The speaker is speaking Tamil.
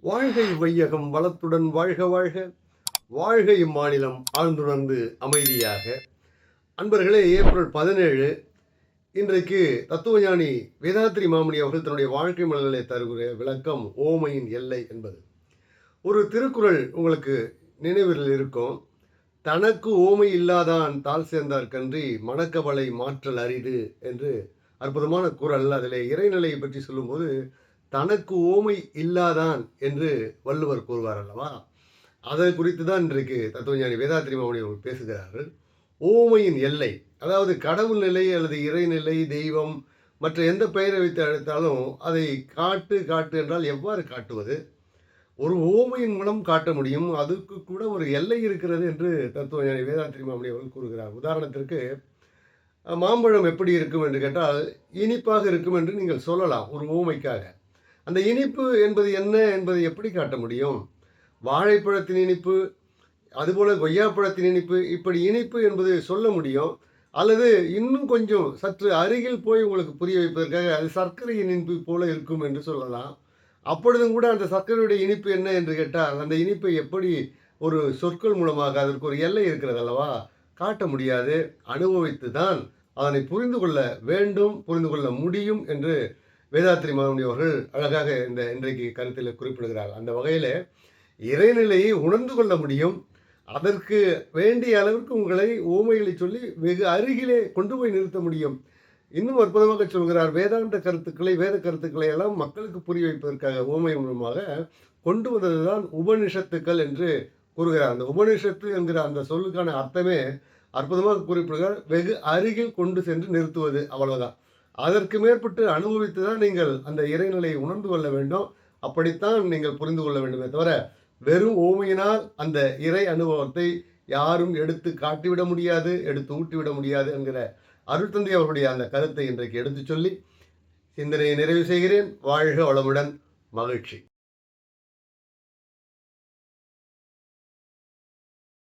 வாழ்க இவ்வையகம் வளத்துடன் வாழ்க வாழ்க. வாழ்க இம்மாநிலம் ஆழ்ந்துணர்ந்து அமைதியாக. அன்பர்களே, ஏப்ரல் 17 இன்றைக்கு தத்துவஞானி வேதாத்ரி மாமுனி அவர்கள் தன்னுடைய வாழ்க்கை மலர்களை தருகிற விளக்கம் ஓமையின் எல்லை என்பது. ஒரு திருக்குறள் உங்களுக்கு நினைவில் இருக்கும். தனக்கு ஓமை இல்லாதான் தாழ் சேர்ந்தார் கன்றி மணக்கவலை மாற்றல் அரிது என்று அற்புதமான குறள். அதிலே இறைநிலையை பற்றி சொல்லும்போது தனக்கு ஓமை இல்லாதான் என்று வள்ளுவர் கூறுவார் அல்லவா? அதை குறித்து தான் இன்றைக்கு தத்துவஞானி வேதாத்ரி மாமுனி அவர்கள் பேசுகிறார்கள். ஓமையின் எல்லை, அதாவது கடவுள் நிலை அல்லது இறைநிலை, தெய்வம், மற்ற எந்த பெயரை வைத்து அழைத்தாலும் அதை காட்டு காட்டு என்றால் எவ்வாறு காட்டுவது? ஒரு ஓமையின் மூலம் காட்ட முடியும். அதுக்கு கூட ஒரு எல்லை இருக்கிறது என்று தத்துவஞானி வேதாத்ரி மாமுனி அவர்கள் கூறுகிறார். உதாரணத்திற்கு, மாம்பழம் எப்படி இருக்கும் என்று கேட்டால் இனிப்பாக இருக்கும் என்று நீங்கள் சொல்லலாம் ஒரு ஓமைக்காக. அந்த இனிப்பு என்பது என்ன என்பதை எப்படி காட்ட முடியும்? வாழைப்பழத்தின் இனிப்பு, அதுபோல கொய்யாப்பழத்தின் இனிப்பு, இப்படி இனிப்பு என்பது சொல்ல முடியும். அல்லது இன்னும் கொஞ்சம் சற்று அருகில் போய் உங்களுக்கு புரிய வைப்பதற்காக அது சர்க்கரையின் இனிப்பு போல இருக்கும் என்று சொல்லலாம். அப்பொழுதும் கூட அந்த சர்க்கரையுடைய இனிப்பு என்ன என்று கேட்டால் அந்த இனிப்பை எப்படி ஒரு சொற்கள் மூலமாக அதற்கு ஒரு எல்லை இருக்கிறது அல்லவா, காட்ட முடியாது. அனுபவித்து தான் அதனை புரிந்து கொள்ள வேண்டும், புரிந்து கொள்ள முடியும் என்று வேதாத்ரி மாமுனி அவர்கள் அழகாக இன்றைக்கு கருத்தில் குறிப்பிடுகிறார். அந்த வகையில் இறைநிலையை உணர்ந்து கொள்ள முடியும். அதற்கு வேண்டிய அளவிற்கு உங்களை ஓமைகளை சொல்லி வெகு அருகிலே கொண்டு போய் நிறுத்த முடியும். இன்னும் அற்புதமாக சொல்கிறார், வேதாந்த கருத்துக்களை, வேத கருத்துக்களை எல்லாம் மக்களுக்கு புரிய வைப்பதற்காக ஓமை மூலமாக கொண்டு வந்ததுதான் உபனிஷத்துக்கள் என்று கூறுகிறார். அந்த உபனிஷத்து என்கிற அந்த சொல்லுக்கான அர்த்தமே அற்புதமாக குறிப்பிடுகிறார், வெகு அருகில் கொண்டு சென்று நிறுத்துவது, அவ்வளவுதான். அதற்கு மேற்பட்டு அனுபவித்து தான் நீங்கள் அந்த இறைநிலையை உணர்ந்து கொள்ள வேண்டும். அப்படித்தான் நீங்கள் புரிந்து கொள்ள வேண்டுமே தவிர வெறும் ஓமையினால் அந்த இறை அனுபவத்தை யாரும் எடுத்து காட்டிவிட முடியாது, எடுத்து ஊட்டிவிட முடியாது என்கிற அருட்தந்தை அவர்களுடைய அந்த கருத்தை இன்றைக்கு எடுத்து சொல்லி சிந்தனையை நிறைவு செய்கிறேன். வாழ்க வளமுடன். மகிழ்ச்சி.